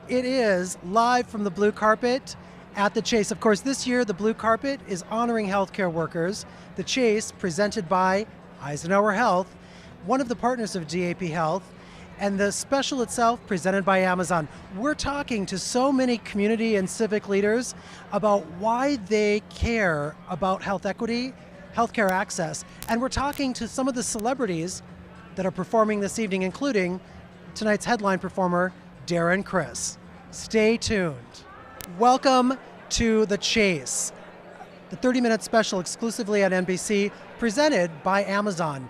It is live from the blue carpet at the Chase. Of course, this year the blue carpet is honoring healthcare workers. The Chase, presented by Eisenhower Health, one of the partners of DAP Health, and the special itself presented by Amazon. We're talking to so many community and civic leaders about why they care about health equity, healthcare access, and we're talking to some of the celebrities that are performing this evening, including tonight's headline performer, Darren Criss. Stay tuned. Welcome to The Chase, the 30-minute special exclusively on NBC, presented by Amazon.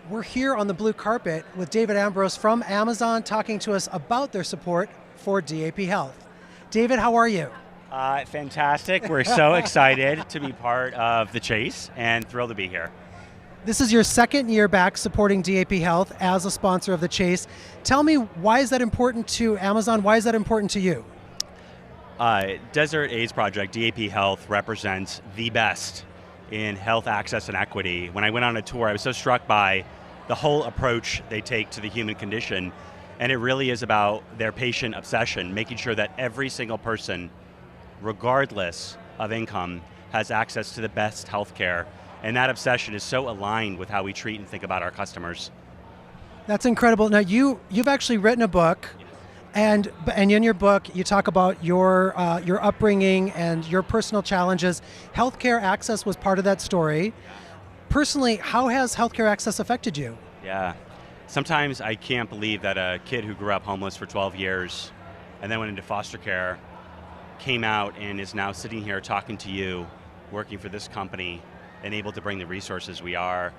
We're here on the blue carpet with David Ambrose from Amazon talking to us about their support for DAP Health. David, how are you? Fantastic. We're so excited to be part of The Chase and thrilled to be here. This is your second year back supporting DAP Health as a sponsor of The Chase. Tell me, why is that important to Amazon? Why is that important to you? Desert AIDS Project, DAP Health, represents the best in health access and equity. When I went on a tour, I was so struck by the whole approach they take to the human condition, and it really is about their patient obsession, making sure that every single person, regardless of income, has access to the best health care. And that obsession is so aligned with how we treat and think about our customers. That's incredible. Now, you've actually written a book, and in your book, you talk about your upbringing and your personal challenges. Healthcare access was part of that story. Personally, how has healthcare access affected you? Yeah. Sometimes I can't believe that a kid who grew up homeless for 12 years and then went into foster care came out and is now sitting here talking to you, working for this company, and able to bring the resources we are.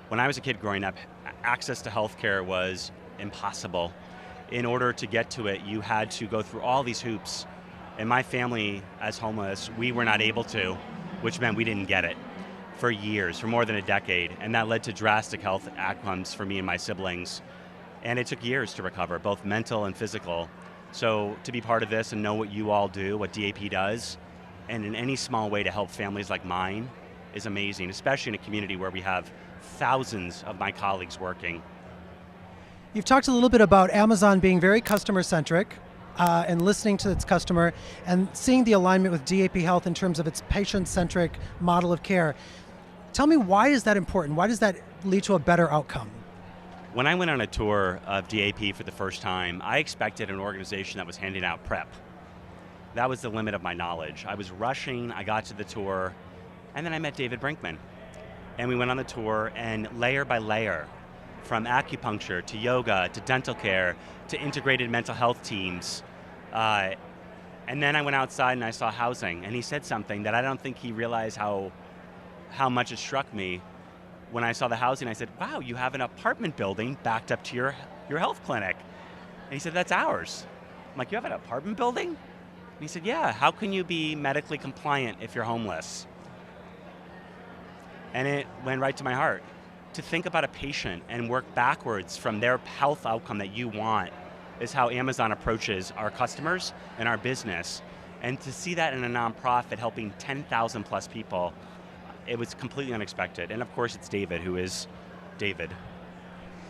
When I was a kid growing up, access to healthcare was impossible. In order to get to it, you had to go through all these hoops. And my family, as homeless, we were not able to, which meant we didn't get it for years, for more than a decade. And that led to drastic health outcomes for me and my siblings. And it took years to recover, both mental and physical. So to be part of this and know what you all do, what DAP does, and in any small way to help families like mine, is amazing, especially in a community where we have thousands of my colleagues working. You've talked a little bit about Amazon being very customer-centric and listening to its customer and seeing the alignment with DAP Health in terms of its patient-centric model of care. Tell me, why is that important? Why does that lead to a better outcome? When I went on a tour of DAP for the first time, I expected an organization that was handing out PrEP. That was the limit of my knowledge. I was rushing, I got to the tour, and then I met David Brinkman. And we went on the tour, and layer by layer, from acupuncture to yoga to dental care to integrated mental health teams. And then I went outside and I saw housing, and he said something that I don't think he realized how much it struck me. When I saw the housing, I said, wow, you have an apartment building backed up to your health clinic. And he said, that's ours. I'm like, you have an apartment building? And he said, yeah, how can you be medically compliant if you're homeless? And it went right to my heart. To think about a patient and work backwards from their health outcome that you want is how Amazon approaches our customers and our business. And to see that in a nonprofit helping 10,000 plus people, it was completely unexpected. And of course it's David, who is David.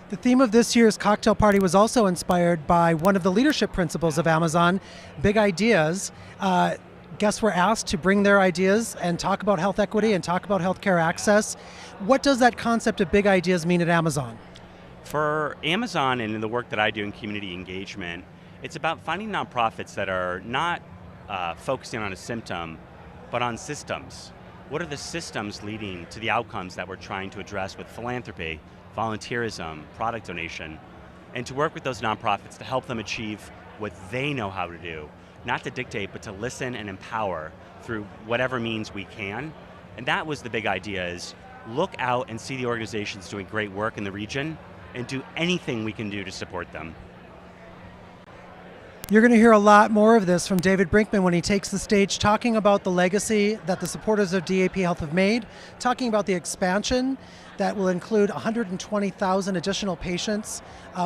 The theme of this year's cocktail party was also inspired by one of the leadership principles of Amazon, Big Ideas. Guests were asked to bring their ideas and talk about health equity and talk about healthcare access. What does that concept of big ideas mean at Amazon? For Amazon and in the work that I do in community engagement, it's about finding nonprofits that are not focusing on a symptom, but on systems. What are the systems leading to the outcomes that we're trying to address with philanthropy, volunteerism, product donation, and to work with those nonprofits to help them achieve what they know how to do. Not to dictate, but to listen and empower through whatever means we can. And that was the big idea, is look out and see the organizations doing great work in the region and do anything we can do to support them. You're going to hear a lot more of this from David Brinkman when he takes the stage, talking about the legacy that the supporters of DAP Health have made, talking about the expansion that will include 120,000 additional patients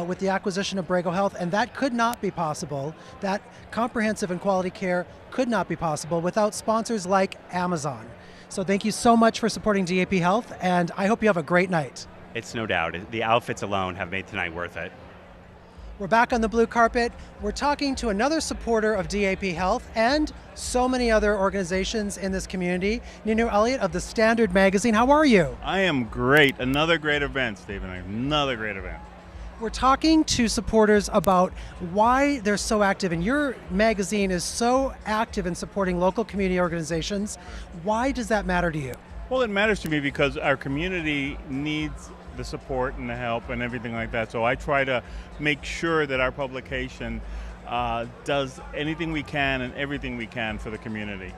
with the acquisition of Brago Health, and that could not be possible. That comprehensive and quality care could not be possible without sponsors like Amazon. So thank you so much for supporting DAP Health, and I hope you have a great night. It's no doubt. The outfits alone have made tonight worth it. We're back on the blue carpet. We're talking to another supporter of DAP Health and so many other organizations in this community. Nino Elliott of the Standard Magazine. How are you? I am great. Another great event, Stephen. Another great event. We're talking to supporters about why they're so active, and your magazine is so active in supporting local community organizations. Why does that matter to you? Well, it matters to me because our community needs the support and the help and everything like that. So I try to make sure that our publication does anything we can and everything we can for the community.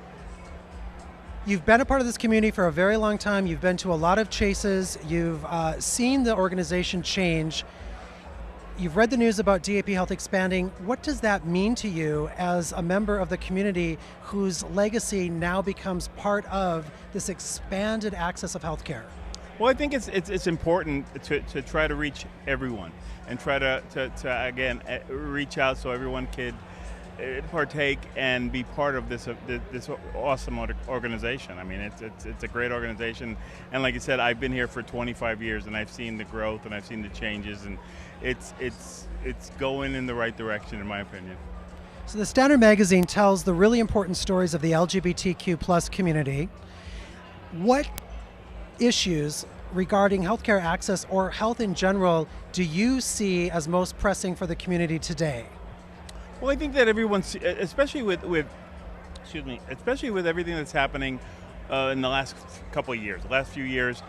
You've been a part of this community for a very long time. You've been to a lot of chases. You've seen the organization change. You've read the news about DAP Health expanding. What does that mean to you as a member of the community whose legacy now becomes part of this expanded access of healthcare? Well, I think it's important to try to reach everyone and try to again reach out so everyone could partake and be part of this awesome organization. I mean, it's a great organization, and like you said, I've been here for 25 years, and I've seen the growth and I've seen the changes, and it's going in the right direction, in my opinion. So the Standard Magazine tells the really important stories of the LGBTQ plus community. What issues regarding healthcare access or health in general do you see as most pressing for the community today? Well, I think that everyone, especially with everything that's happening in the last couple of years, the last few years,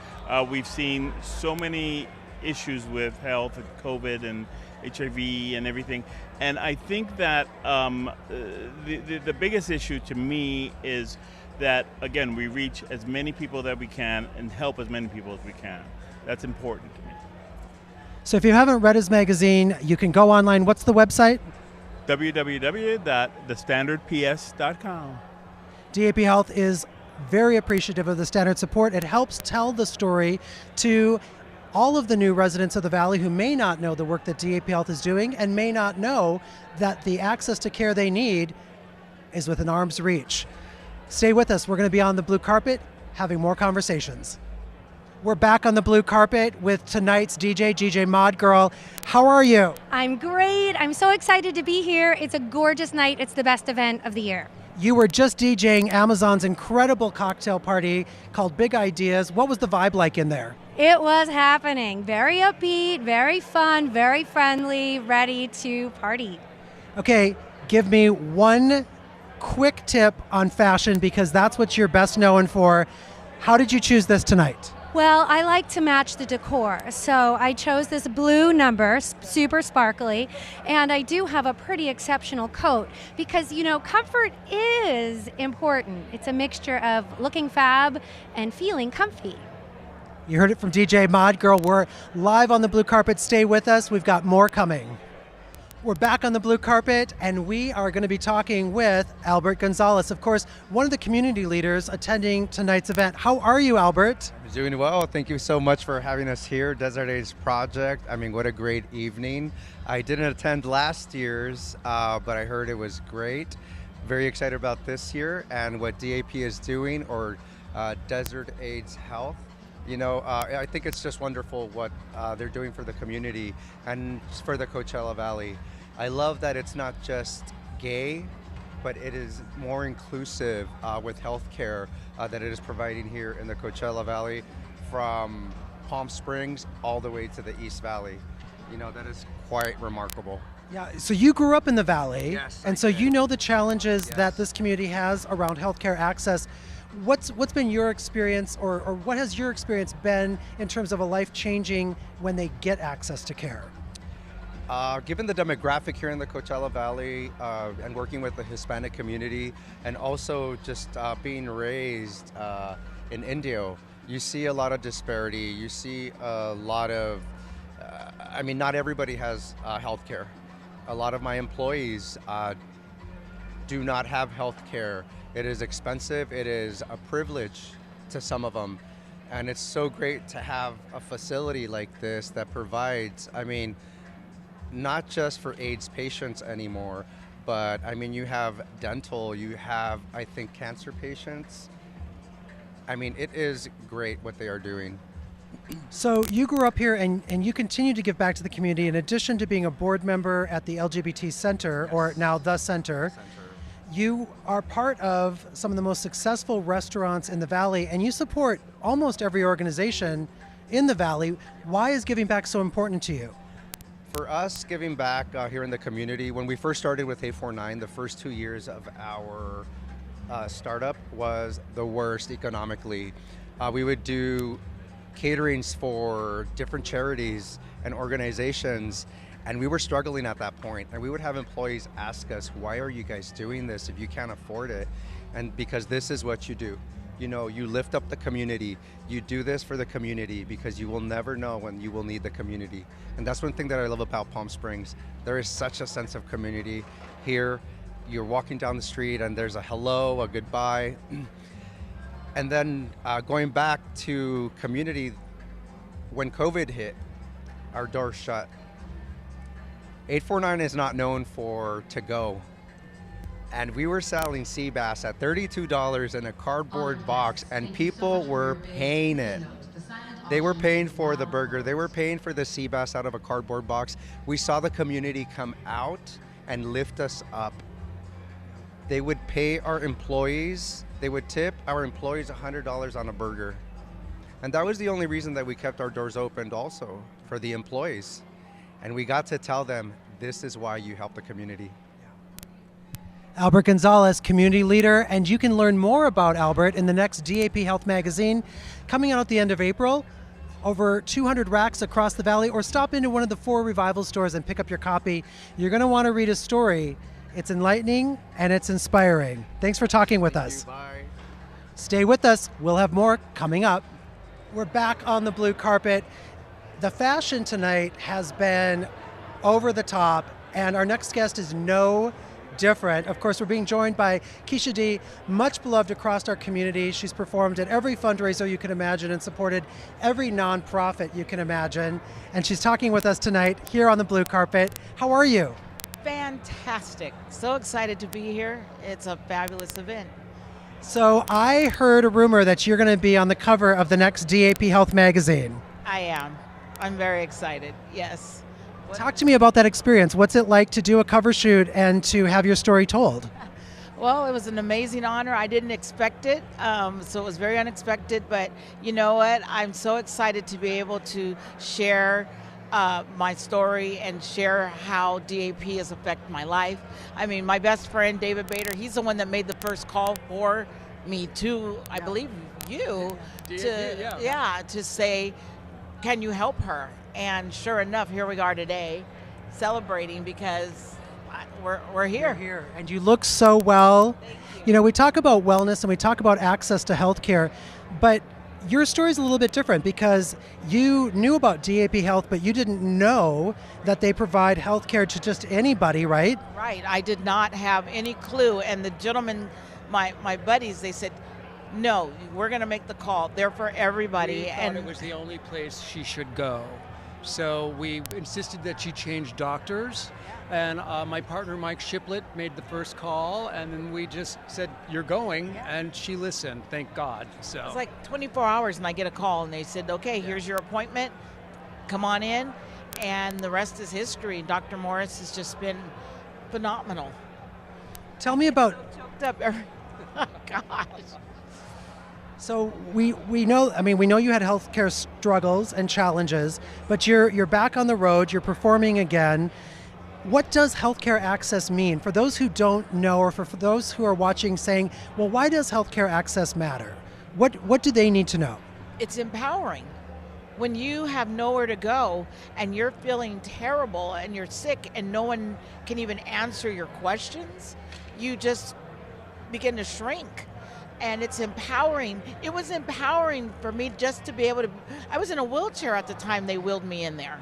we've seen so many issues with health and COVID and HIV and everything. And I think that the biggest issue to me is that, again, we reach as many people that we can and help as many people as we can. That's important to me. So if you haven't read his magazine, you can go online. What's the website? www.thestandardps.com. DAP Health is very appreciative of the Standard support. It helps tell the story to all of the new residents of the Valley who may not know the work that DAP Health is doing and may not know that the access to care they need is within arm's reach. Stay with us. We're going to be on the blue carpet having more conversations. We're back on the blue carpet with tonight's DJ Mod Girl. How are you? I'm great. I'm so excited to be here. It's a gorgeous night. It's the best event of the year. You were just DJing Amazon's incredible cocktail party called Big Ideas. What was the vibe like in there? It was happening. Very upbeat, very fun, very friendly, ready to party. Okay, give me one quick tip on fashion because that's what you're best known for. How did you choose this tonight? Well, I like to match the decor, so I chose this blue number, super sparkly, and I do have a pretty exceptional coat because, you know, comfort is important. It's a mixture of looking fab and feeling comfy. You heard it from DJ Mod Girl. We're live on the blue carpet. Stay with us. We've got more coming. We're back on the blue carpet, and we are going to be talking with Albert Gonzalez, of course, one of the community leaders attending tonight's event. How are you, Albert? Doing well. Thank you so much for having us here, Desert Age Project. I mean, what a great evening. I didn't attend last year's, but I heard it was great. Very excited about this year and what DAP is doing, or Desert Age Health. You know, I think it's just wonderful what they're doing for the community and for the Coachella Valley. I love that it's not just gay, but it is more inclusive with healthcare that it is providing here in the Coachella Valley, from Palm Springs all the way to the East Valley. You know, that is quite remarkable. Yeah, so you grew up in the Valley, Yes, and I so did. you know the challenges Yes. that this community has around healthcare access. What's been your experience, or what has your experience been in terms of a life changing when they get access to care? Given the demographic here in the Coachella Valley and working with the Hispanic community, and also just being raised in Indio, you see a lot of disparity. You see a lot of, I mean, not everybody has health care. A lot of my employees do not have health care. It is expensive. It is a privilege to some of them. And it's so great to have a facility like this that provides, I mean, not just for AIDS patients anymore, but I mean, you have dental, you have, I think, cancer patients. I mean, it is great what they are doing. So you grew up here and you continue to give back to the community in addition to being a board member at the LGBT Center, or now the Center. You are part of some of the most successful restaurants in the Valley, and you support almost every organization in the Valley. Why is giving back so important to you? For us, giving back here in the community, when we first started with 849, the first 2 years of our startup was the worst economically. We would do caterings for different charities and organizations, and we were struggling at that point. And we would have employees ask us, why are you guys doing this if you can't afford it? And because this is what you do. You know, you lift up the community. You do this for the community because you will never know when you will need the community. And that's one thing that I love about Palm Springs. There is such a sense of community here. You're walking down the street and there's a hello, a goodbye. And then going back to community, when COVID hit, our doors shut. 849 is not known for to-go. And we were selling sea bass at $32 in a cardboard box, and people were paying it. They were paying for the burger. They were paying for the sea bass out of a cardboard box. We saw the community come out and lift us up. They would pay our employees, they would tip our employees $100 on a burger. And that was the only reason that we kept our doors opened also, for the employees. And we got to tell them, this is why you help the community. Albert Gonzalez, community leader, and you can learn more about Albert in the next DAP Health magazine coming out at the end of April. Over 200 racks across the Valley, or stop into one of the 4 Revival stores and pick up your copy. You're going to want to read his story. It's enlightening and it's inspiring. Thanks for talking with us. Bye. Stay with us. We'll have more coming up. We're back on the blue carpet. The fashion tonight has been over the top, and our next guest is no different. Of course, we're being joined by Keisha D, much beloved across our community. She's performed at every fundraiser you can imagine and supported every nonprofit you can imagine. And she's talking with us tonight here on the blue carpet. How are you? Fantastic. So excited to be here. It's a fabulous event. So I heard a rumor that you're going to be on the cover of the next DAP Health magazine. I am. I'm very excited. Yes. Talk to me about that experience. What's it like to do a cover shoot and to have your story told? Well, it was an amazing honor. I didn't expect it, so it was very unexpected. But you know what? I'm so excited to be able to share my story and share how DAP has affected my life. I mean, my best friend, David Bader, he's the one that made the first call for me to, I believe, you, to say, can you help her? And sure enough, here we are today, celebrating because we're here. You're here, and you look so well. You know, we talk about wellness and we talk about access to healthcare, but your story is a little bit different because you knew about DAP Health, but you didn't know that they provide healthcare to just anybody, right? Right. I did not have any clue, and the gentlemen, my buddies, they said, no, we're going to make the call. They're for everybody. We thought it was the only place she should go. So we insisted that she change doctors, and my partner Mike Shiplet made the first call, and then we just said, you're going, and she listened, thank God. So it was like 24 hours and I get a call and they said, okay, here's your appointment, come on in, and the rest is history. Dr. Morris has just been phenomenal. Tell me about... Choked up every, oh gosh. So we know, I mean, we know you had healthcare struggles and challenges, but you're back on the road, you're performing again. What does healthcare access mean? For those who don't know, or for those who are watching saying, well, why does healthcare access matter? What do they need to know? It's empowering. When you have nowhere to go and you're feeling terrible and you're sick and no one can even answer your questions, you just begin to shrink. And it's empowering. It was empowering for me just to be able to, I was in a wheelchair at the time they wheeled me in there.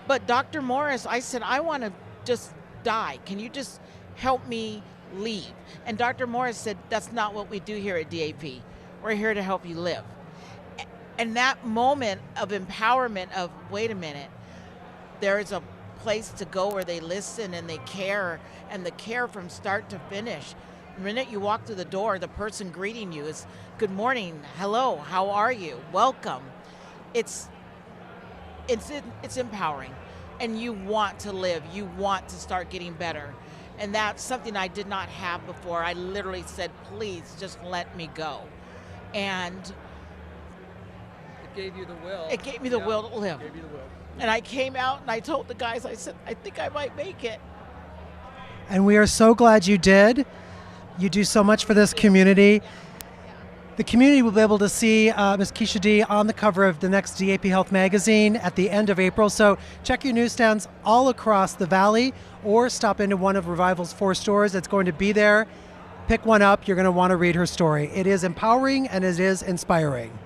But Dr. Morris, I said, I want to just die. Can you just help me leave? And Dr. Morris said, that's not what we do here at DAP. We're here to help you live. And that moment of empowerment of, wait a minute, there is a place to go where they listen and they care, and the care from start to finish. The minute you walk through the door, the person greeting you is, good morning, hello, how are you, welcome. it's it's empowering, and you want to live, you want to start getting better. And that's something I did not have before. I literally said, please just let me go. And It gave you the will. it gave me the will to live. It gave you the will. And I came out and I told the guys, I said, I think I might make it. And we are so glad you did. You do so much for this community. The community will be able to see Ms. Keisha D on the cover of the next DAP Health magazine at the end of April. So check your newsstands all across the valley or stop into one of Revival's 4 stores. It's going to be there. Pick one up. You're going to want to read her story. It is empowering and it is inspiring.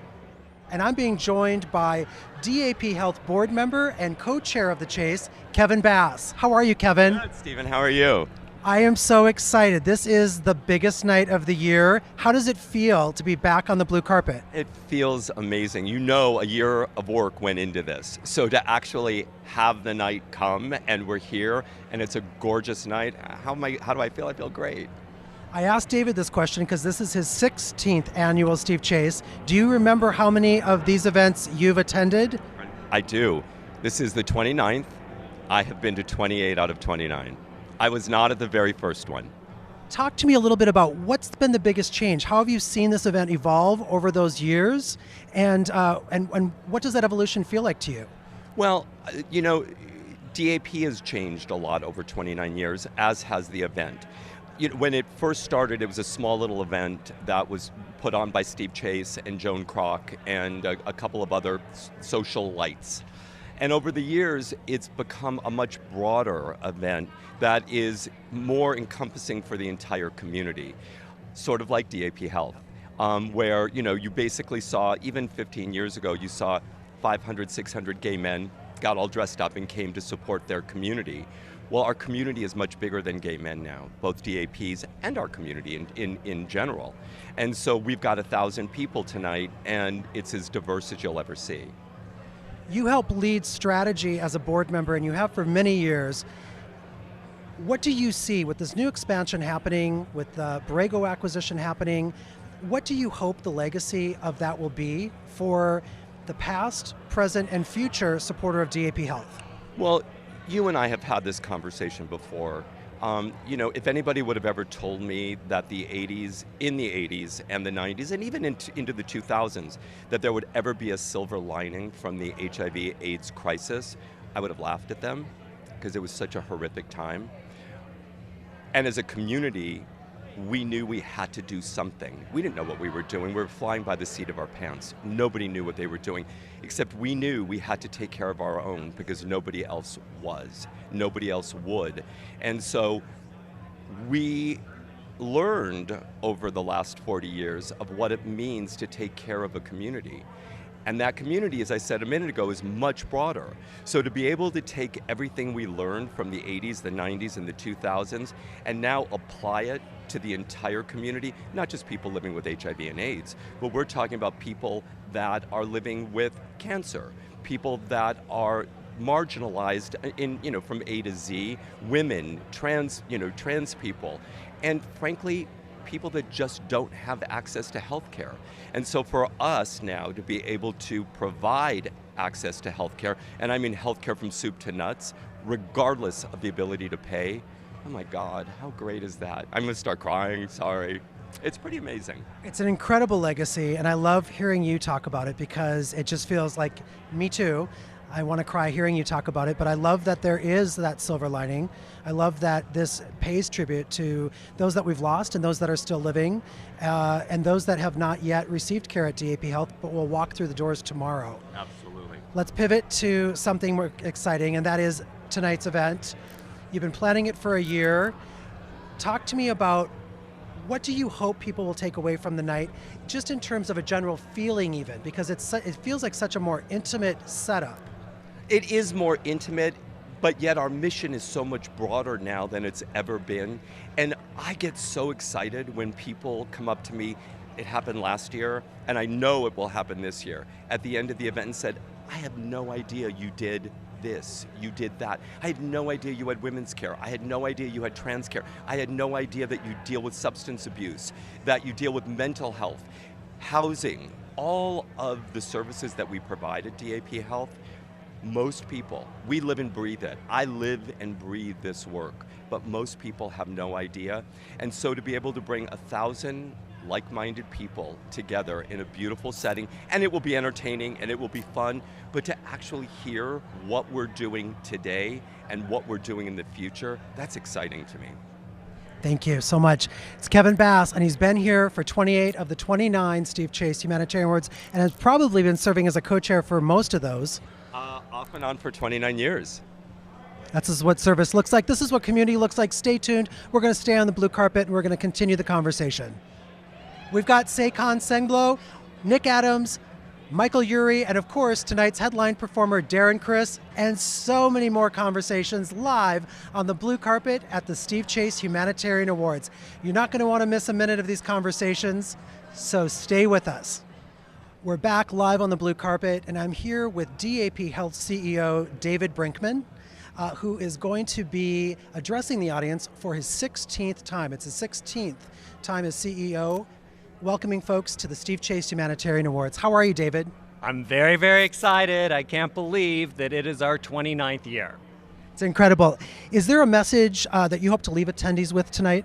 And I'm being joined by DAP Health board member and co-chair of the Chase, Kevin Bass. How are you, Kevin? Good, Stephen. How are you? I am so excited. This is the biggest night of the year. How does it feel to be back on the blue carpet? It feels amazing. You know, a year of work went into this. So to actually have the night come and we're here and it's a gorgeous night, how do I feel? I feel great. I asked David this question because this is his 16th annual Steve Chase. Do you remember how many of these events you've attended? I do. This is the 29th. I have been to 28 out of 29. I was not at the very first one. Talk to me a little bit about what's been the biggest change. How have you seen this event evolve over those years? And what does that evolution feel like to you? Well, you know, DAP has changed a lot over 29 years, as has the event. You know, when it first started, it was a small little event that was put on by Steve Chase and Joan Kroc and a couple of other social lights. And over the years, it's become a much broader event that is more encompassing for the entire community, sort of like DAP Health, where you basically saw, even 15 years ago, you saw 500, 600 gay men got all dressed up and came to support their community. Well, our community is much bigger than gay men now, both DAPs and our community in general. And so we've got 1,000 people tonight, and it's as diverse as you'll ever see. You help lead strategy as a board member, and you have for many years. What do you see with this new expansion happening, with the Borrego acquisition happening? What do you hope the legacy of that will be for the past, present, and future supporter of DAP Health? Well, you and I have had this conversation before. If anybody would have ever told me that in the 80s and the 90s and even into the 2000s, that there would ever be a silver lining from the HIV/AIDS crisis, I would have laughed at them because it was such a horrific time. And as a community, we knew we had to do something. We didn't know what we were doing. We were flying by the seat of our pants. Nobody knew what they were doing, except we knew we had to take care of our own because nobody else was. Nobody else would. And so we learned over the last 40 years of what it means to take care of a community. And that community, as I said a minute ago, is much broader. So to be able to take everything we learned from the 80s, the 90s, and the 2000s, and now apply it to the entire community, not just people living with HIV and AIDS, but we're talking about people that are living with cancer, people that are marginalized from A to Z, women, trans people, and frankly, people that just don't have access to health care. And so for us now to be able to provide access to health care, and I mean health care from soup to nuts, regardless of the ability to pay, oh my God, how great is that? I'm gonna start crying, sorry. It's pretty amazing. It's an incredible legacy, and I love hearing you talk about it because it just feels like, me too, I want to cry hearing you talk about it, but I love that there is that silver lining. I love that this pays tribute to those that we've lost and those that are still living, and those that have not yet received care at DAP Health, but will walk through the doors tomorrow. Absolutely. Let's pivot to something more exciting, and that is tonight's event. You've been planning it for a year. Talk to me about what do you hope people will take away from the night, just in terms of a general feeling even, because it feels like such a more intimate setup. It is more intimate, but yet our mission is so much broader now than it's ever been. And I get so excited when people come up to me, it happened last year, and I know it will happen this year, at the end of the event and said, I had no idea you did this, you did that. I had no idea you had women's care. I had no idea you had trans care. I had no idea that you deal with substance abuse, that you deal with mental health, housing, all of the services that we provide at DAP Health, most people, we live and breathe it. I live and breathe this work, but most people have no idea. And so to be able to bring 1,000 like-minded people together in a beautiful setting, and it will be entertaining and it will be fun, but to actually hear what we're doing today and what we're doing in the future, that's exciting to me. Thank you so much. It's Kevin Bass, and he's been here for 28 of the 29 Steve Chase Humanitarian Awards, and has probably been serving as a co-chair for most of those. Off and on for 29 years. That's what service looks like. This is what community looks like. Stay tuned. We're going to stay on the blue carpet, and we're going to continue the conversation. We've got Sekan Senglo, Nick Adams, Michael Urie, and of course, tonight's headline performer, Darren Criss, and so many more conversations live on the blue carpet at the Steve Chase Humanitarian Awards. You're not going to want to miss a minute of these conversations, so stay with us. We're back live on the blue carpet, and I'm here with DAP Health CEO David Brinkman, who is going to be addressing the audience for his 16th time. It's his 16th time as CEO, welcoming folks to the Steve Chase Humanitarian Awards. How are you, David? I'm very, very excited. I can't believe that it is our 29th year. It's incredible. Is there a message that you hope to leave attendees with tonight?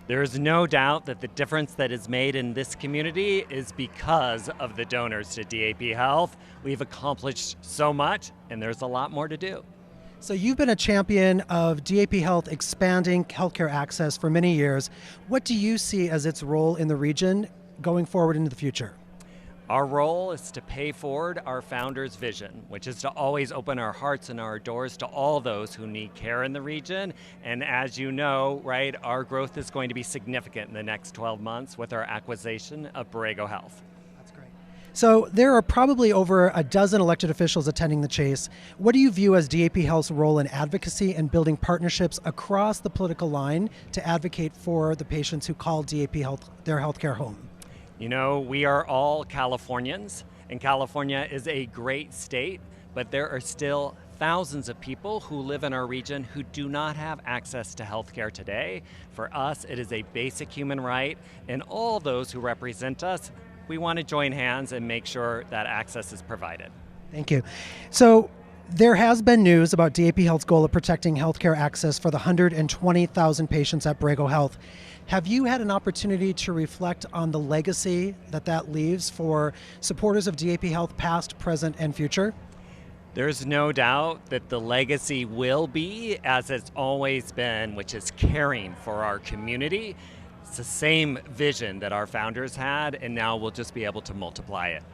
There is no doubt that the difference that is made in this community is because of the donors to DAP Health. We've accomplished so much, and there's a lot more to do. So you've been a champion of DAP Health expanding healthcare access for many years. What do you see as its role in the region going forward into the future? Our role is to pay forward our founder's vision, which is to always open our hearts and our doors to all those who need care in the region. And as you know, right, our growth is going to be significant in the next 12 months with our acquisition of Borrego Health. That's great. So there are probably over a dozen elected officials attending the Chase. What do you view as DAP Health's role in advocacy and building partnerships across the political line to advocate for the patients who call DAP Health their healthcare home? You know, we are all Californians, and California is a great state, but there are still thousands of people who live in our region who do not have access to healthcare today. For us, it is a basic human right, and all those who represent us, we want to join hands and make sure that access is provided. Thank you. So there has been news about DAP Health's goal of protecting healthcare access for the 120,000 patients at Borrego Health. Have you had an opportunity to reflect on the legacy that leaves for supporters of DAP Health, past, present, and future? There's no doubt that the legacy will be, as it's always been, which is caring for our community. It's the same vision that our founders had, and now we'll just be able to multiply it.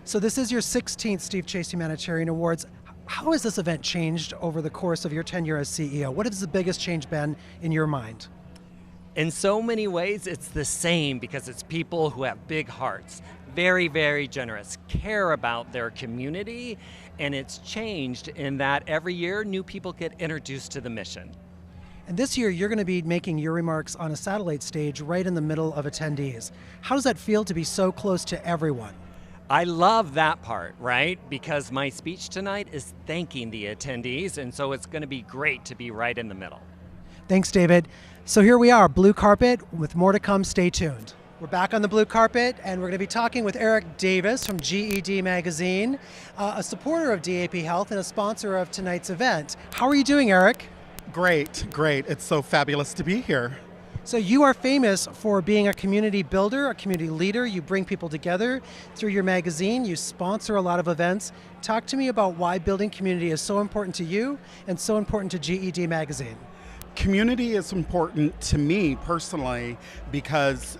So this is your 16th Steve Chase Humanitarian Awards. How has this event changed over the course of your tenure as CEO? What has the biggest change been in your mind? In so many ways, it's the same because it's people who have big hearts, very, very generous, care about their community, and it's changed in that every year new people get introduced to the mission. And this year, you're going to be making your remarks on a satellite stage right in the middle of attendees. How does that feel to be so close to everyone? I love that part, right? Because my speech tonight is thanking the attendees, and so it's going to be great to be right in the middle. Thanks, David. So here we are, blue carpet, with more to come. Stay tuned. We're back on the blue carpet, and we're going to be talking with Eric Davis from GED Magazine, a supporter of DAP Health and a sponsor of tonight's event. How are you doing, Eric? Great, great. It's so fabulous to be here. So you are famous for being a community builder, a community leader. You bring people together through your magazine. You sponsor a lot of events. Talk to me about why building community is so important to you and so important to GED Magazine. Community is important to me personally because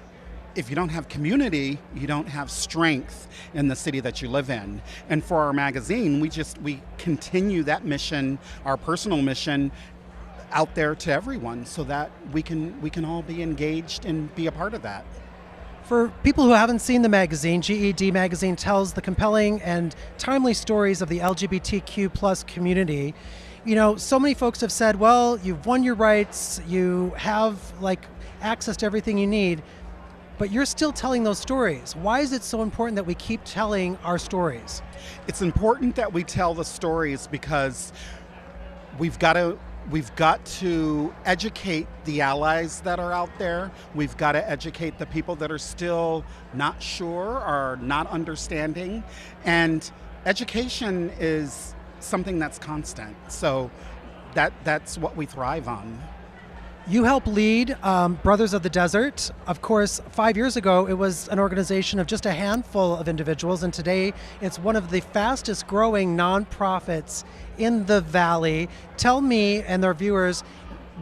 if you don't have community, you don't have strength in the city that you live in. And for our magazine, we continue that mission, our personal mission, out there to everyone so that we can all be engaged and be a part of that. For people who haven't seen the magazine, GED Magazine tells the compelling and timely stories of the LGBTQ plus community. You know, so many folks have said, well, you've won your rights, you have access to everything you need, but you're still telling those stories. Why is it so important that we keep telling our stories? It's important that we tell the stories because we've got to We've got to educate the allies that are out there. We've got to educate the people that are still not sure or not understanding. And education is something that's constant. So that's what we thrive on. You help lead Brothers of the Desert. Of course, 5 years ago, it was an organization of just a handful of individuals, and today it's one of the fastest growing nonprofits in the Valley. Tell me and our viewers,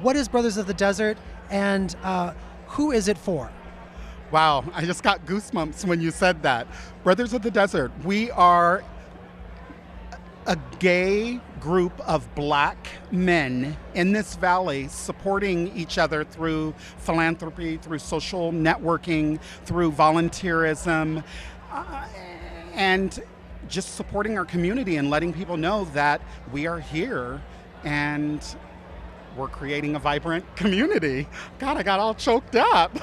what is Brothers of the Desert, and who is it for? Wow, I just got goosebumps when you said that. Brothers of the Desert, we are a gay group of black men in this valley supporting each other through philanthropy, through social networking, through volunteerism, and just supporting our community and letting people know that we are here and we're creating a vibrant community. God, I got all choked up.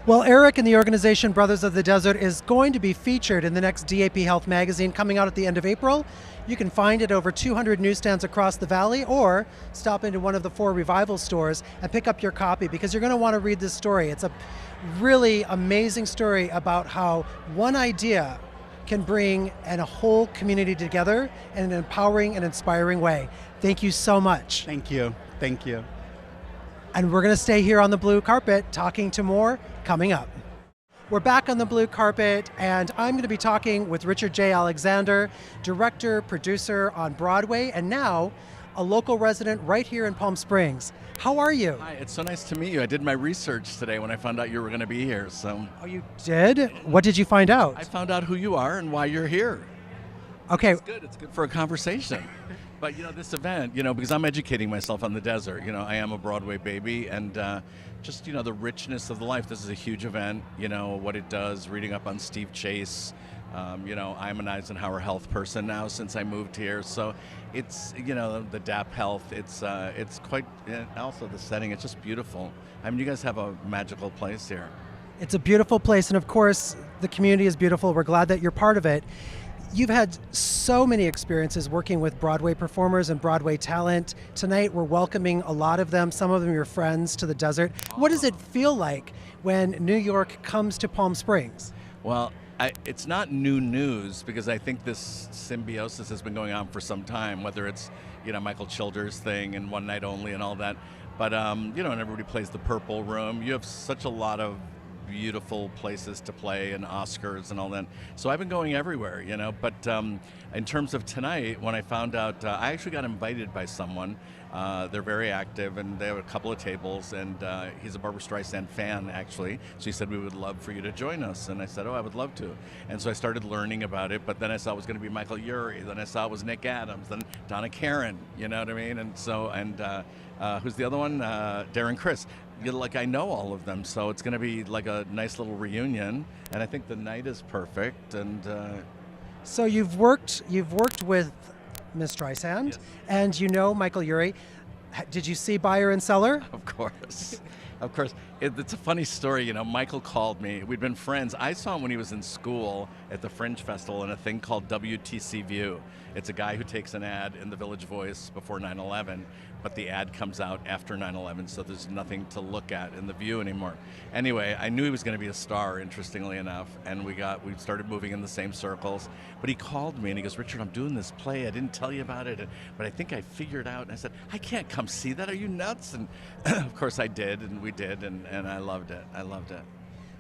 Well, Eric and the organization Brothers of the Desert is going to be featured in the next DAP Health magazine coming out at the end of April. You can find it over 200 newsstands across the valley, or stop into one of the 4 Revival stores and pick up your copy, because you're going to want to read this story. It's a really amazing story about how one idea can bring a whole community together in an empowering and inspiring way. Thank you so much. Thank you. Thank you. And we're going to stay here on the blue carpet talking to more coming up. We're back on the blue carpet, and I'm going to be talking with Richard J. Alexander, director, producer on Broadway, and now a local resident right here in Palm Springs. How are you? Hi, it's so nice to meet you. I did my research today when I found out you were going to be here. So. Oh, you did? What did you find out? I found out who you are and why you're here. Okay. It's good. It's good for a conversation. But, this event, because I'm educating myself on the desert. I am a Broadway baby, and just, the richness of the life. This is a huge event, what it does, reading up on Steve Chase. I'm an Eisenhower Health person now since I moved here. So it's, the DAP Health, it's quite, and also the setting, it's just beautiful. I mean, you guys have a magical place here. It's a beautiful place, and of course, the community is beautiful. We're glad that you're part of it. You've had so many experiences working with Broadway performers and Broadway talent. Tonight, we're welcoming a lot of them, some of them your friends, to the desert. What does it feel like when New York comes to Palm Springs? Well, it's not new news, because I think this symbiosis has been going on for some time, whether it's, Michael Childers' thing and One Night Only and all that. But, and everybody plays the Purple Room. You have such a lot of beautiful places to play, and Oscars and all that. So I've been going everywhere, but in terms of tonight, when I found out, I actually got invited by someone. They're very active, and they have a couple of tables, and he's a Barbra Streisand fan, actually. So he said, we would love for you to join us. And I said, oh, I would love to. And so I started learning about it, but then I saw it was going to be Michael Urie. Then I saw it was Nick Adams, then Donna Karan, you know what I mean? And so, who's the other one? Darren Criss. I know all of them, so it's going to be like a nice little reunion, and I think the night is perfect. And so you've worked with Miss Streisand, yes. And Michael Urie. Did you see Buyer and Seller? Of course. Of course. It's a funny story. Michael called me. We'd been friends. I saw him when he was in school at the Fringe Festival in a thing called WTC View. It's a guy who takes an ad in the Village Voice before 9/11, but the ad comes out after 9/11, so there's nothing to look at in the View anymore. Anyway, I knew he was going to be a star, interestingly enough, and we started moving in the same circles. But he called me and he goes, Richard, I'm doing this play. I didn't tell you about it, but I think I figured out. And I said, I can't come see that. Are you nuts? And of course I did, and we did, and I loved it. I loved it.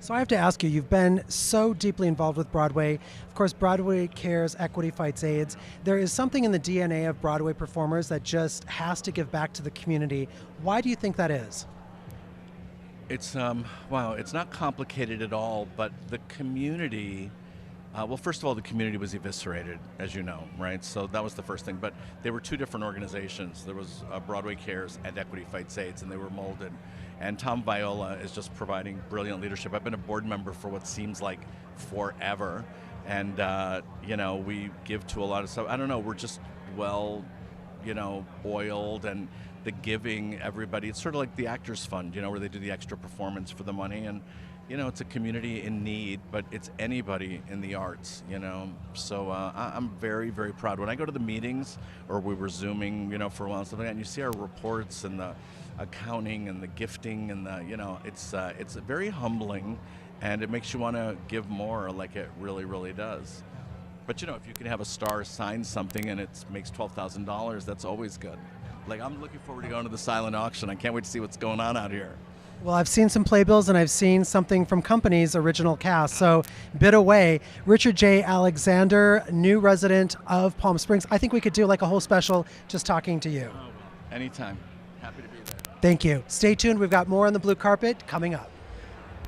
So I have to ask you, you've been so deeply involved with Broadway. Of course, Broadway cares, equity fights AIDS. There is something in the DNA of Broadway performers that just has to give back to the community. Why do you think that is? It's, wow, it's not complicated at all, but the community, well, first of all, the community was eviscerated, as you know, right? So that was the first thing, but they were two different organizations. There was Broadway Cares and Equity Fights AIDS, and they were molded. And Tom Viola is just providing brilliant leadership. I've been a board member for what seems like forever, and we give to a lot of stuff. I don't know, we're just oiled, and the giving, everybody, it's sort of like the Actors Fund, where they do the extra performance for the money, and it's a community in need, but it's anybody in the arts, So I'm very, very proud. When I go to the meetings, or we were Zooming, for a while and stuff like that, and you see our reports and the accounting and the gifting and it's very humbling, and it makes you want to give more, like it really, really does. But if you can have a star sign something and it makes $12,000, that's always good. Like, I'm looking forward to going to the silent auction. I can't wait to see what's going on out here. Well, I've seen some playbills and I've seen something from Company's original cast, so bid away. Richard J. Alexander, new resident of Palm Springs. I think we could do like a whole special just talking to you. Anytime. Happy to be there. Thank you. Stay tuned. We've got more on the blue carpet coming up.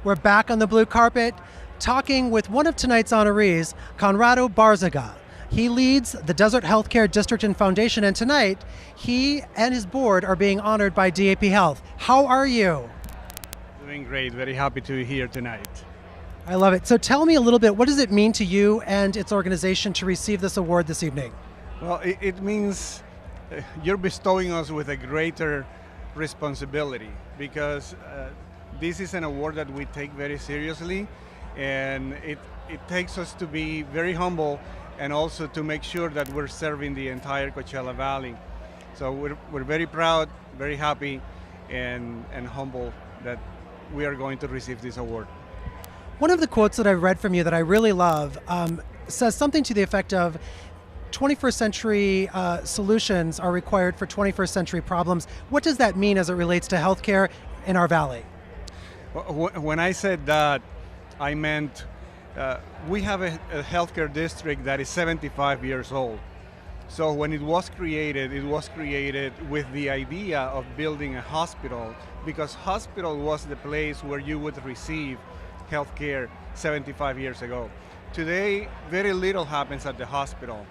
We're back on the blue carpet talking with one of tonight's honorees, Conrado Barzaga. He leads the Desert Healthcare District and Foundation, and tonight he and his board are being honored by DAP Health. How are you? Doing great. Very happy to be here tonight. I love it. So tell me a little bit, what does it mean to you and its organization to receive this award this evening? Well, it means you're bestowing us with a greater responsibility, because this is an award that we take very seriously, and it takes us to be very humble and also to make sure that we're serving the entire Coachella Valley. So we're very proud, very happy, and humble that we are going to receive this award. One of the quotes that I've read from you that I really love says something to the effect of 21st century solutions are required for 21st century problems. What does that mean as it relates to healthcare in our valley? When I said that, I meant we have a healthcare district that is 75 years old. So when it was created with the idea of building a hospital, because hospital was the place where you would receive healthcare 75 years ago. Today, very little happens at the hospital.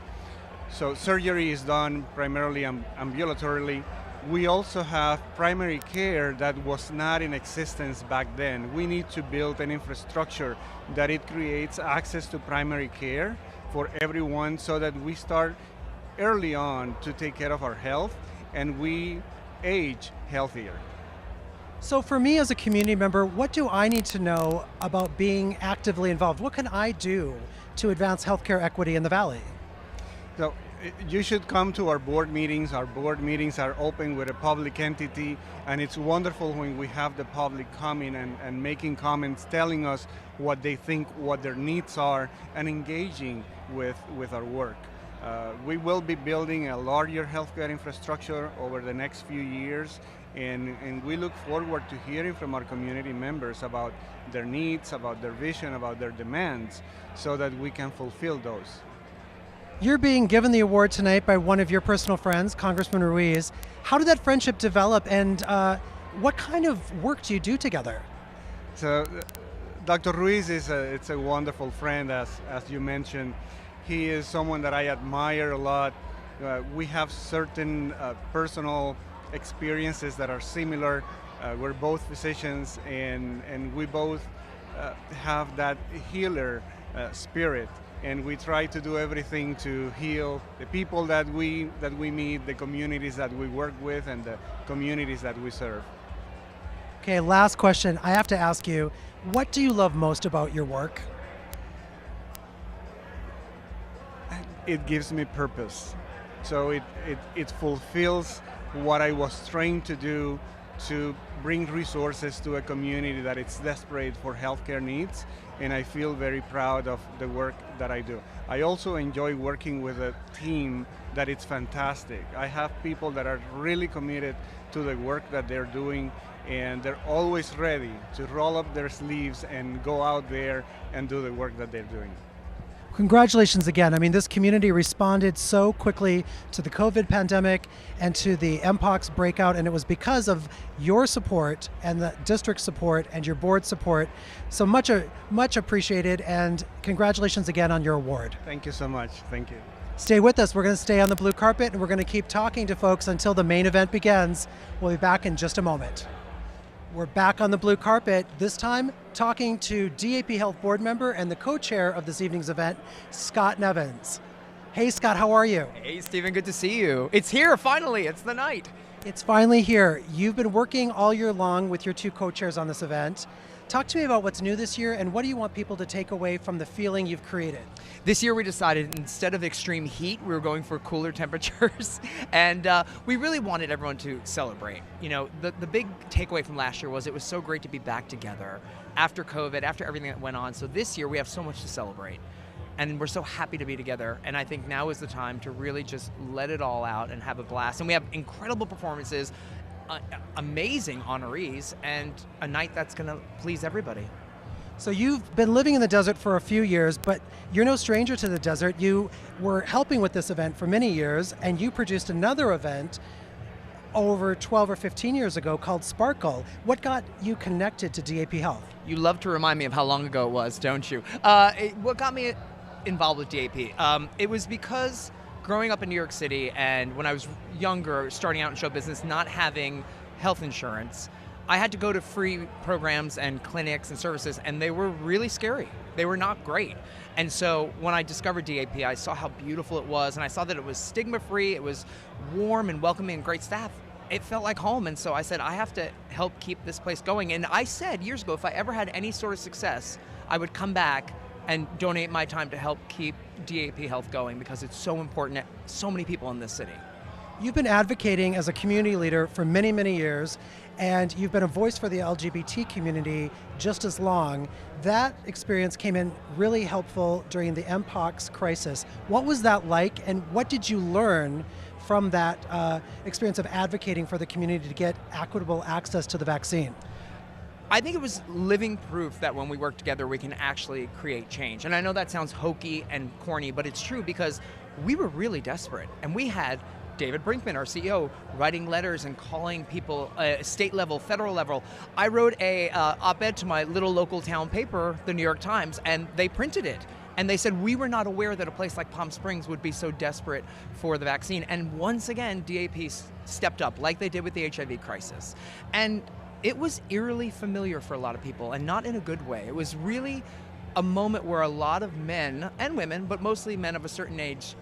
So surgery is done primarily ambulatorily. We also have primary care that was not in existence back then. We need to build an infrastructure that it creates access to primary care for everyone, so that we start early on to take care of our health and we age healthier. So for me as a community member, what do I need to know about being actively involved? What can I do to advance healthcare equity in the Valley? So you should come to our board meetings. Our board meetings are open with a public entity, and it's wonderful when we have the public coming and making comments, telling us what they think, what their needs are, and engaging with our work. We will be building a larger healthcare infrastructure over the next few years, and we look forward to hearing from our community members about their needs, about their vision, about their demands, so that we can fulfill those. You're being given the award tonight by one of your personal friends, Congressman Ruiz. How did that friendship develop, and what kind of work do you do together? So, Dr. Ruiz is a wonderful friend, as you mentioned. He is someone that I admire a lot. We have certain personal experiences that are similar. We're both physicians, and we both have that healer spirit. And we try to do everything to heal the people that we meet, the communities that we work with, and the communities that we serve. Okay, last question. I have to ask you, what do you love most about your work? It gives me purpose. So it fulfills what I was trained to do, to bring resources to a community that is desperate for healthcare needs, and I feel very proud of the work that I do. I also enjoy working with a team that is fantastic. I have people that are really committed to the work that they're doing, and they're always ready to roll up their sleeves and go out there and do the work that they're doing. Congratulations again. I mean, this community responded so quickly to the COVID pandemic and to the Mpox breakout, and it was because of your support and the district support and your board support. So much appreciated, and congratulations again on your award. Thank you so much. Thank you. Stay with us. We're going to stay on the blue carpet, and we're going to keep talking to folks until the main event begins. We'll be back in just a moment. We're back on the blue carpet, this time talking to DAP Health board member and the co-chair of this evening's event, Scott Nevins. Hey Scott, how are you? Hey Stephen, good to see you. It's here, finally, it's the night. It's finally here. You've been working all year long with your two co-chairs on this event. Talk to me about what's new this year and what do you want people to take away from the feeling you've created? This year we decided instead of extreme heat, we were going for cooler temperatures, and we really wanted everyone to celebrate. You know, the big takeaway from last year was it was so great to be back together after COVID, after everything that went on. So this year we have so much to celebrate, and we're so happy to be together, and I think now is the time to really just let it all out and have a blast. And we have incredible performances, amazing honorees, and a night that's going to please everybody. So you've been living in the desert for a few years, but you're no stranger to the desert. You were helping with this event for many years, and you produced another event over 12 or 15 years ago called Sparkle. What got you connected to DAP Health? You love to remind me of how long ago it was, don't you? What got me involved with DAP? It was because growing up in New York City and when I was younger, starting out in show business, not having health insurance, I had to go to free programs and clinics and services, and they were really scary. They were not great. And so when I discovered DAP, I saw how beautiful it was, and I saw that it was stigma-free, it was warm and welcoming and great staff. It felt like home, and so I said, I have to help keep this place going. And I said years ago, if I ever had any sort of success, I would come back and donate my time to help keep DAP Health going because it's so important to so many people in this city. You've been advocating as a community leader for many, many years, and you've been a voice for the LGBT community just as long. That experience came in really helpful during the Mpox crisis. What was that like, and what did you learn from that experience of advocating for the community to get equitable access to the vaccine? I think it was living proof that when we work together, we can actually create change. And I know that sounds hokey and corny, but it's true because we were really desperate. And we had David Brinkman, our CEO, writing letters and calling people state level, federal level. I wrote a op-ed to my little local town paper, the New York Times, and they printed it. And they said, we were not aware that a place like Palm Springs would be so desperate for the vaccine. And once again, DAP stepped up like they did with the HIV crisis. And it was eerily familiar for a lot of people, and not in a good way. It was really a moment where a lot of men and women, but mostly men of a certain age,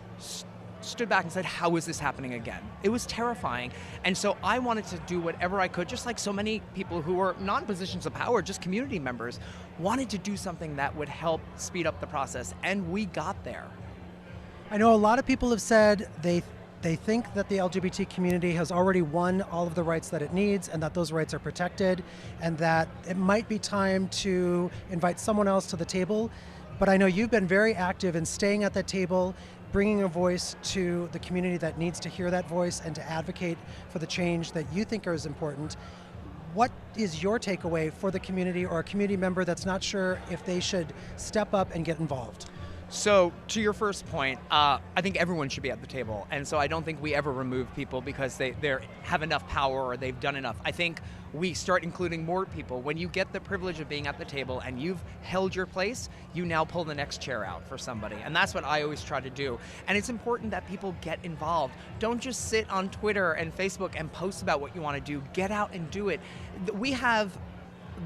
stood back and said, how is this happening again? It was terrifying. And so I wanted to do whatever I could, just like so many people who were not in positions of power, just community members, wanted to do something that would help speed up the process, and we got there. I know a lot of people have said they think that the LGBT community has already won all of the rights that it needs and that those rights are protected and that it might be time to invite someone else to the table. But I know you've been very active in staying at that table, bringing a voice to the community that needs to hear that voice and to advocate for the change that you think is important. What is your takeaway for the community or a community member that's not sure if they should step up and get involved? So to your first point, I think everyone should be at the table. And so I don't think we ever remove people because they have enough power or they've done enough. I think we start including more people. When you get the privilege of being at the table and you've held your place, you now pull the next chair out for somebody. And that's what I always try to do. And it's important that people get involved. Don't just sit on Twitter and Facebook and post about what you want to do. Get out and do it. We have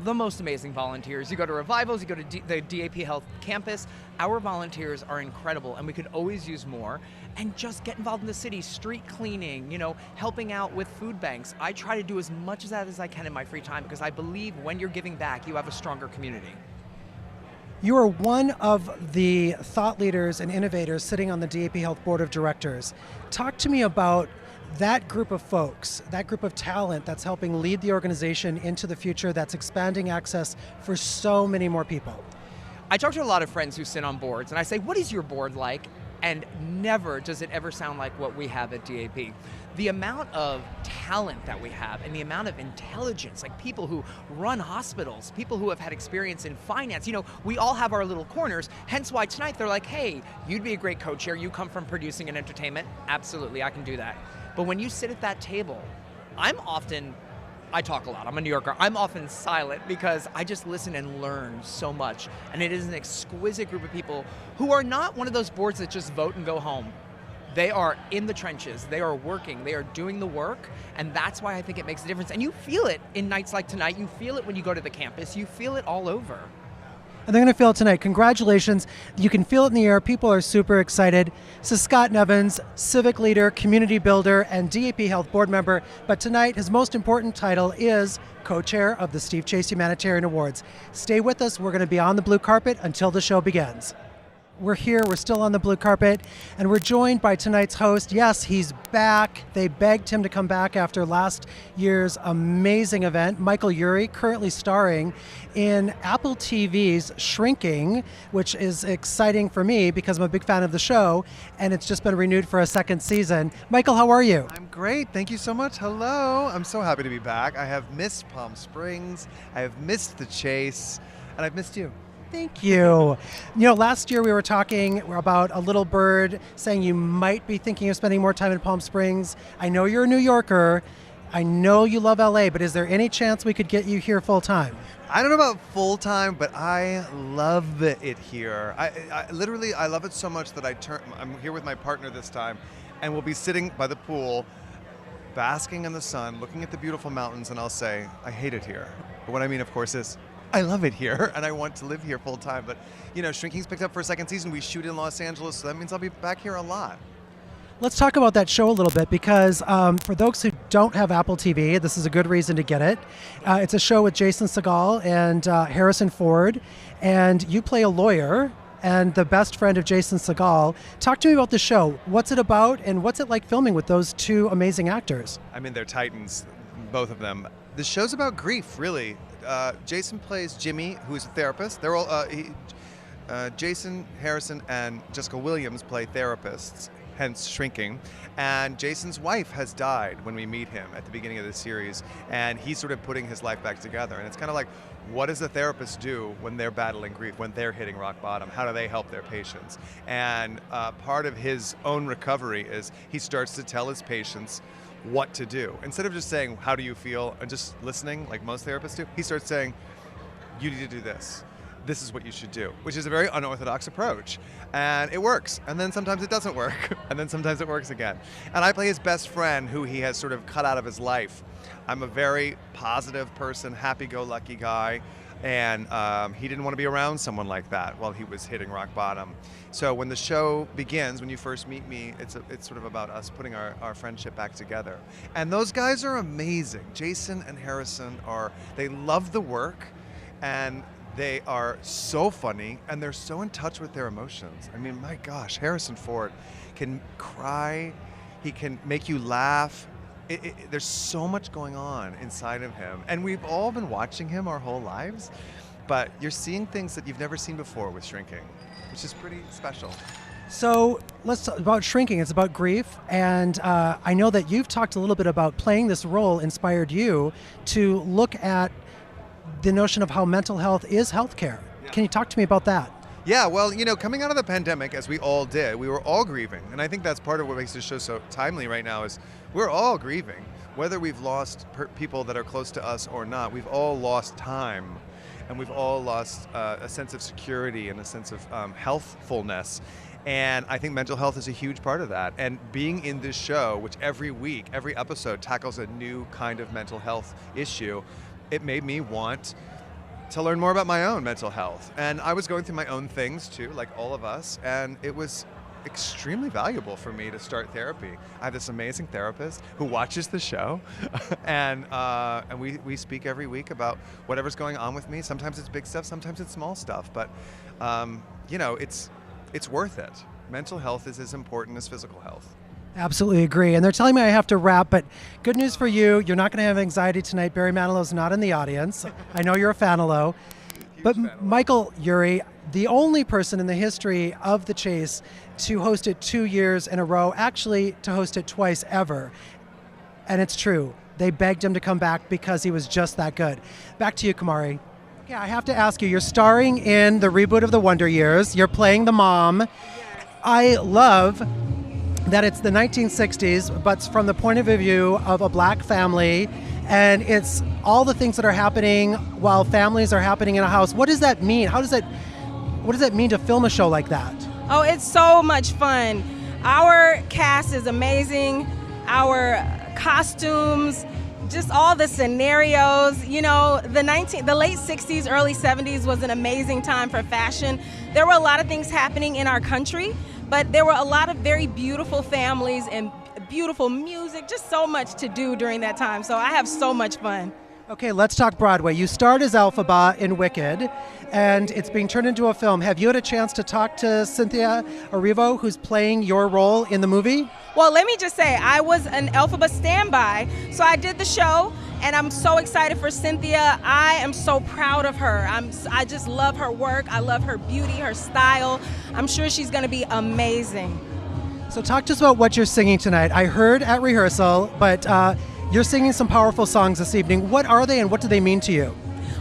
the most amazing volunteers. You go to revivals, you go to the DAP Health campus. Our volunteers are incredible, and we could always use more. And just get involved in the city, street cleaning, you know, helping out with food banks. I try to do as much of that as I can in my free time because I believe when you're giving back, you have a stronger community. You are one of the thought leaders and innovators sitting on the DAP Health Board of Directors. Talk to me about that group of folks, that group of talent that's helping lead the organization into the future, that's expanding access for so many more people. I talk to a lot of friends who sit on boards and I say, what is your board like? And never does it ever sound like what we have at DAP. The amount of talent that we have and the amount of intelligence, like people who run hospitals, people who have had experience in finance, you know, we all have our little corners, hence why tonight they're like, hey, you'd be a great co-chair, you come from producing and entertainment, absolutely, I can do that. But when you sit at that table, I talk a lot, I'm a New Yorker, I'm often silent because I just listen and learn so much. And it is an exquisite group of people who are not one of those boards that just vote and go home. They are in the trenches, they are working, they are doing the work, and that's why I think it makes a difference. And you feel it in nights like tonight, you feel it when you go to the campus, you feel it all over. And they're going to feel it tonight. Congratulations. You can feel it in the air. People are super excited. This is Scott Nevins, civic leader, community builder, and DAP Health board member. But tonight, his most important title is co-chair of the Steve Chase Humanitarian Awards. Stay with us. We're going to be on the blue carpet until the show begins. We're here, we're still on the blue carpet, and we're joined by tonight's host. Yes, he's back. They begged him to come back after last year's amazing event. Michael Urie, currently starring in Apple TV's Shrinking, which is exciting for me because I'm a big fan of the show, and it's just been renewed for a second season. Michael, how are you? I'm great. Thank you so much. Hello. I'm so happy to be back. I have missed Palm Springs. I have missed the chase, and I've missed you. Thank you. You know, last year we were talking about a little bird saying you might be thinking of spending more time in Palm Springs. I know you're a New Yorker. I know you love LA, but is there any chance we could get you here full time? I don't know about full time, but I love it here. I literally, I love it so much that I'm here with my partner this time, and we'll be sitting by the pool, basking in the sun, looking at the beautiful mountains, and I'll say, I hate it here. But what I mean, of course, is I love it here, and I want to live here full time. But, you know, Shrinking's picked up for a second season. We shoot in Los Angeles, so that means I'll be back here a lot. Let's talk about that show a little bit because for those who don't have Apple TV, this is a good reason to get it. It's a show with Jason Segel and Harrison Ford, and you play a lawyer and the best friend of Jason Segel. Talk to me about the show. What's it about, and what's it like filming with those two amazing actors? I mean, they're titans, both of them. The show's about grief, really. Jason plays Jimmy, who's a therapist. They're all Jason, Harrison, and Jessica Williams play therapists, hence Shrinking. And Jason's wife has died when we meet him at the beginning of the series, and he's sort of putting his life back together. And it's kind of like, what does a therapist do when they're battling grief, when they're hitting rock bottom? How do they help their patients? And part of his own recovery is he starts to tell his patients what to do. Instead of just saying, how do you feel, and just listening like most therapists do, he starts saying, you need to do this. This is what you should do, which is a very unorthodox approach. And it works. And then sometimes it doesn't work. And then sometimes it works again. And I play his best friend, who he has sort of cut out of his life. I'm a very positive person, happy-go-lucky guy. And he didn't want to be around someone like that while he was hitting rock bottom. So when the show begins, when you first meet me, it's sort of about us putting our friendship back together. And those guys are amazing. Jason and Harrison they love the work, and they are so funny, and they're so in touch with their emotions. I mean, my gosh, Harrison Ford can cry, he can make you laugh. There's so much going on inside of him, and we've all been watching him our whole lives, but you're seeing things that you've never seen before with Shrinking, which is pretty special. So let's talk about Shrinking. It's about grief, and I know that you've talked a little bit about playing this role inspired you to look at the notion of how mental health is healthcare. Yeah. Can you talk to me about that? Yeah, well, you know, coming out of the pandemic, as we all did, we were all grieving. And I think that's part of what makes this show so timely right now is we're all grieving. Whether we've lost people that are close to us or not, we've all lost time. And we've all lost a sense of security and a sense of healthfulness. And I think mental health is a huge part of that. And being in this show, which every week, every episode tackles a new kind of mental health issue, it made me want to learn more about my own mental health. And I was going through my own things too, like all of us, and it was extremely valuable for me to start therapy. I have this amazing therapist who watches the show, and we speak every week about whatever's going on with me. Sometimes it's big stuff, sometimes it's small stuff, but you know, it's worth it. Mental health is as important as physical health. Absolutely agree. And they're telling me I have to wrap, but good news for you. You're not going to have anxiety tonight. Barry Manilow's not in the audience. I know you're a Fanilow. But Michael Urie, the only person in the history of The Chase to host it 2 years in a row, actually to host it twice ever. And it's true. They begged him to come back because he was just that good. Back to you, Kamari. Yeah, I have to ask you, you're starring in the reboot of The Wonder Years. You're playing the mom. I love that it's the 1960s, but from the point of view of a black family, and it's all the things that are happening while families are happening in a house. What does that mean? What does that mean to film a show like that? Oh, it's so much fun. Our cast is amazing. Our costumes, just all the scenarios. You know, the late 60s, early 70s was an amazing time for fashion. There were a lot of things happening in our country, but there were a lot of very beautiful families and beautiful music, just so much to do during that time. So I have so much fun. Okay, let's talk Broadway. You starred as Elphaba in Wicked, and it's being turned into a film. Have you had a chance to talk to Cynthia Erivo, who's playing your role in the movie? Well, let me just say, I was an Elphaba standby, so I did the show, and I'm so excited for Cynthia. I am so proud of her. I just love her work. I love her beauty, her style. I'm sure she's going to be amazing. So talk to us about what you're singing tonight. I heard at rehearsal, but you're singing some powerful songs this evening. What are they and what do they mean to you?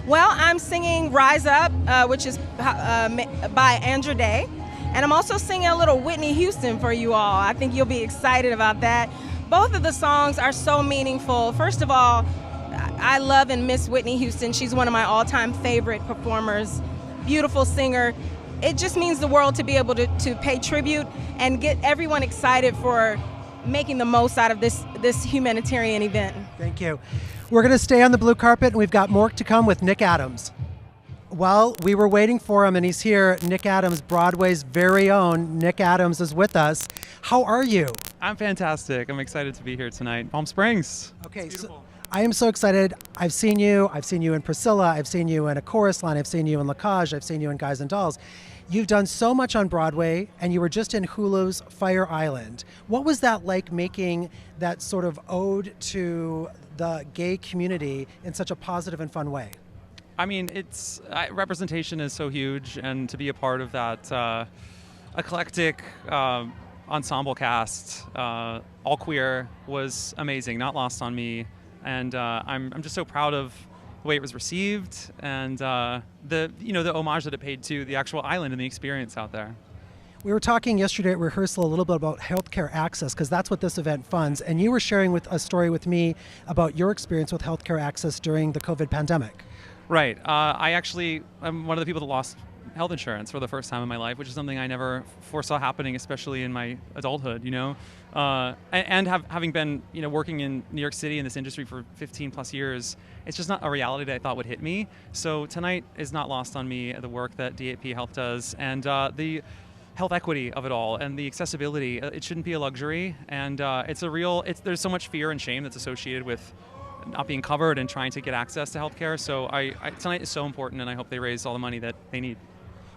Well, I'm singing Rise Up, which is by Andra Day. And I'm also singing a little Whitney Houston for you all. I think you'll be excited about that. Both of the songs are so meaningful. First of all, I love and miss Whitney Houston. She's one of my all-time favorite performers, beautiful singer. It just means the world to be able to pay tribute and get everyone excited for making the most out of this humanitarian event. Thank you. We're going to stay on the blue carpet, and we've got more to come with Nick Adams. Well, we were waiting for him, and he's here. Nick Adams, Broadway's very own Nick Adams, is with us. How are you? I'm fantastic. I'm excited to be here tonight. Palm Springs. Okay, so I am so excited. I've seen you in Priscilla, I've seen you in A Chorus Line, I've seen you in La Cage, I've seen you in Guys and Dolls. You've done so much on Broadway, and you were just in Hulu's Fire Island. What was that like, making that sort of ode to the gay community in such a positive and fun way? I mean, representation is so huge, and to be a part of that eclectic ensemble cast, all queer, was amazing. Not lost on me, and I'm just so proud of the way it was received, and the homage that it paid to the actual island and the experience out there. We were talking yesterday at rehearsal a little bit about healthcare access, because that's what this event funds, and you were sharing a story with me about your experience with healthcare access during the COVID pandemic. Right. I'm one of the people that lost health insurance for the first time in my life, which is something I never foresaw happening, especially in my adulthood, having been, working in New York City in this industry for 15 plus years, it's just not a reality that I thought would hit me. So tonight is not lost on me, the work that DAP Health does, and the health equity of it all, and the accessibility. It shouldn't be a luxury, and there's so much fear and shame that's associated with not being covered and trying to get access to healthcare. So tonight is so important, and I hope they raise all the money that they need.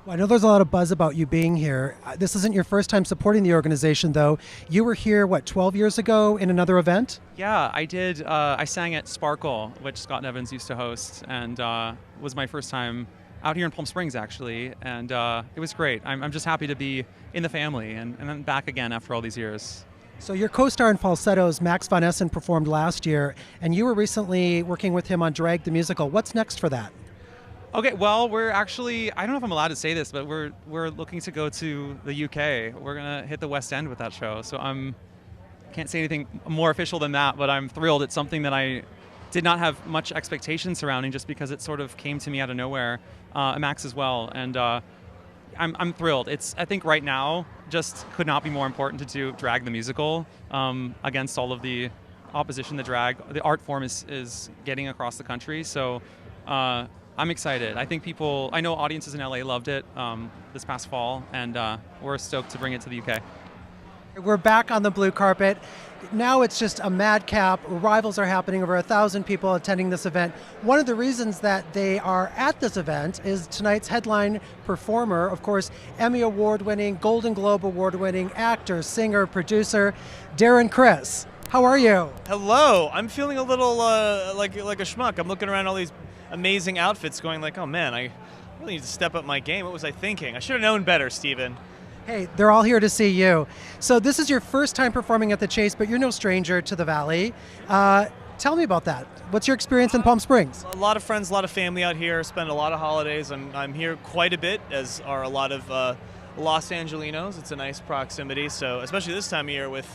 Well, I know there's a lot of buzz about you being here. This isn't your first time supporting the organization, though. You were here, 12 years ago in another event? Yeah, I did. I sang at Sparkle, which Scott Nevins used to host, and was my first time out here in Palm Springs, actually, and it was great. I'm just happy to be in the family and then back again after all these years. So your co-star in Falsettos, Max von Essen, performed last year, and you were recently working with him on Drag the Musical. What's next for that? Okay, well, we're actually, I don't know if I'm allowed to say this, but we're looking to go to the UK. We're going to hit the West End with that show. So can't say anything more official than that, but I'm thrilled. It's something that I did not have much expectation surrounding, just because it sort of came to me out of nowhere. Max as well, and I'm thrilled. I think right now just could not be more important to do Drag the Musical against all of the opposition the art form is getting across the country. So I'm excited. I know audiences in LA loved it this past fall, and we're stoked to bring it to the UK. We're back on the blue carpet. Now it's just a madcap. Arrivals are happening. Over 1,000 people attending this event. One of the reasons that they are at this event is tonight's headline performer, of course, Emmy Award-winning, Golden Globe Award-winning actor, singer, producer, Darren Criss. How are you? Hello. I'm feeling a little like a schmuck. I'm looking around all these amazing outfits going like, oh man, I really need to step up my game. What was I thinking? I should have known better, Steven. Hey, they're all here to see you. So this is your first time performing at the Chase, but you're no stranger to the Valley. Tell me about that. What's your experience in Palm Springs? A lot of friends, a lot of family out here. Spend a lot of holidays. I'm here quite a bit, as are a lot of Los Angelinos. It's a nice proximity. So especially this time of year, we've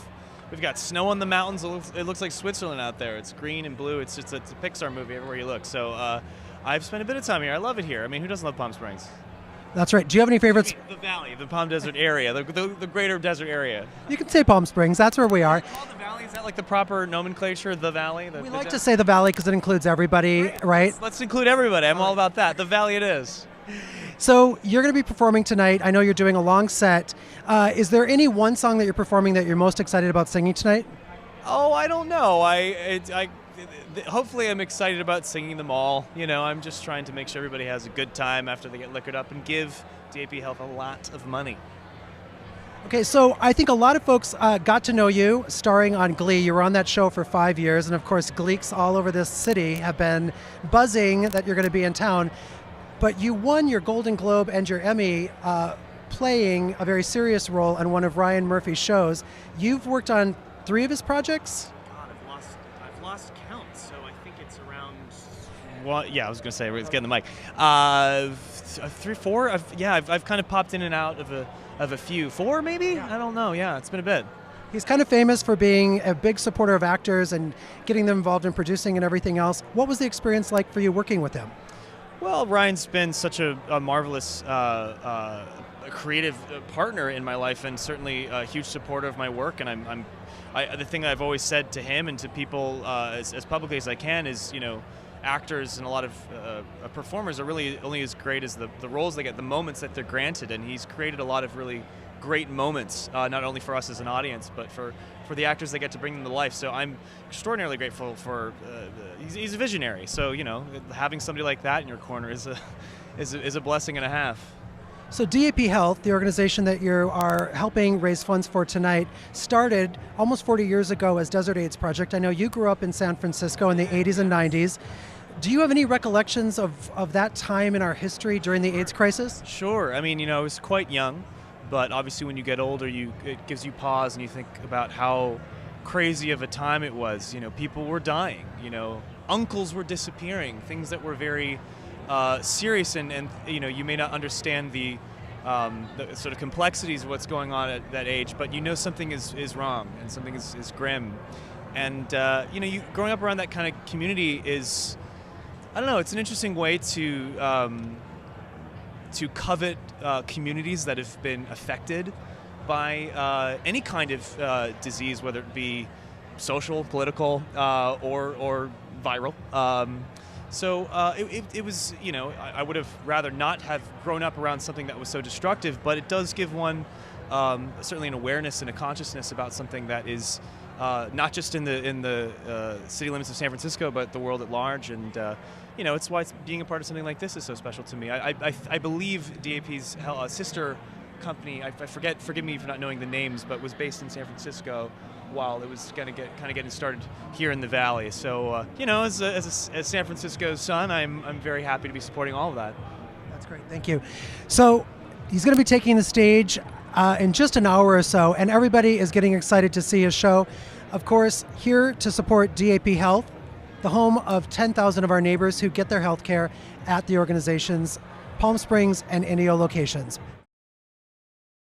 got snow on the mountains. It looks like Switzerland out there. It's green and blue. It's a Pixar movie everywhere you look. So I've spent a bit of time here. I love it here. I mean, who doesn't love Palm Springs? That's right. Do you have any favorites? The valley, the Palm Desert area, the greater desert area. You can say Palm Springs. That's where we are. The valley, is that like the proper nomenclature, the valley? We like to say the valley because it includes everybody, right? Let's include everybody. I'm all about that. The valley it is. So you're going to be performing tonight. I know you're doing a long set. Is there any one song that you're performing that you're most excited about singing tonight? Oh, I don't know. Hopefully I'm excited about singing them all. You know, I'm just trying to make sure everybody has a good time after they get liquored up and give DAP Health a lot of money. Okay, so I think a lot of folks got to know you starring on Glee. You were on that show for 5 years, and of course, Gleeks all over this city have been buzzing that you're going to be in town. But you won your Golden Globe and your Emmy playing a very serious role on one of Ryan Murphy's shows. You've worked on 3 of his projects? God, I've lost count, so I think it's around. Well, yeah, I was going to say, let's get in the mic. 3, 4. I've kind of popped in and out of a few. 4 maybe? I don't know. Yeah, it's been a bit. He's kind of famous for being a big supporter of actors and getting them involved in producing and everything else. What was the experience like for you working with him? Well, Ryan's been such a marvelous creative partner in my life, and certainly a huge supporter of my work. And the thing I've always said to him and to people as publicly as I can is, you know, actors and a lot of performers are really only as great as the roles they get, the moments that they're granted. And he's created a lot of really great moments, not only for us as an audience, but for the actors that get to bring them to life. So I'm extraordinarily grateful for. He's a visionary. So, you know, having somebody like that in your corner is a blessing and a half. So DAP Health, the organization that you are helping raise funds for tonight, started almost 40 years ago as Desert AIDS Project. I know you grew up in San Francisco in the 80s and 90s. Do you have any recollections of that time in our history during the AIDS crisis? Sure. I mean, you know, I was quite young, but obviously when you get older, it gives you pause and you think about how crazy of a time it was. You know, people were dying, you know, uncles were disappearing, things that were very serious, and you know, you may not understand the sort of complexities of what's going on at that age, but you know something is wrong and something is grim. And you know, growing up around that kind of community is, I don't know, it's an interesting way to covet communities that have been affected by any kind of disease, whether it be social, political, or viral. So it was, you know, I would have rather not have grown up around something that was so destructive, but it does give one certainly an awareness and a consciousness about something that is not just in the city limits of San Francisco, but the world at large. And you know, it's why being a part of something like this is so special to me. I believe DAP's sister company, I forgive me for not knowing the names, but was based in San Francisco while it was kind of getting started here in the Valley. So you know, as San Francisco's son, I'm very happy to be supporting all of that. That's great, thank you. So he's going to be taking the stage in just an hour or so, and everybody is getting excited to see his show. Of course, here to support DAP Health, the home of 10,000 of our neighbors who get their health care at the organization's Palm Springs and Indio locations.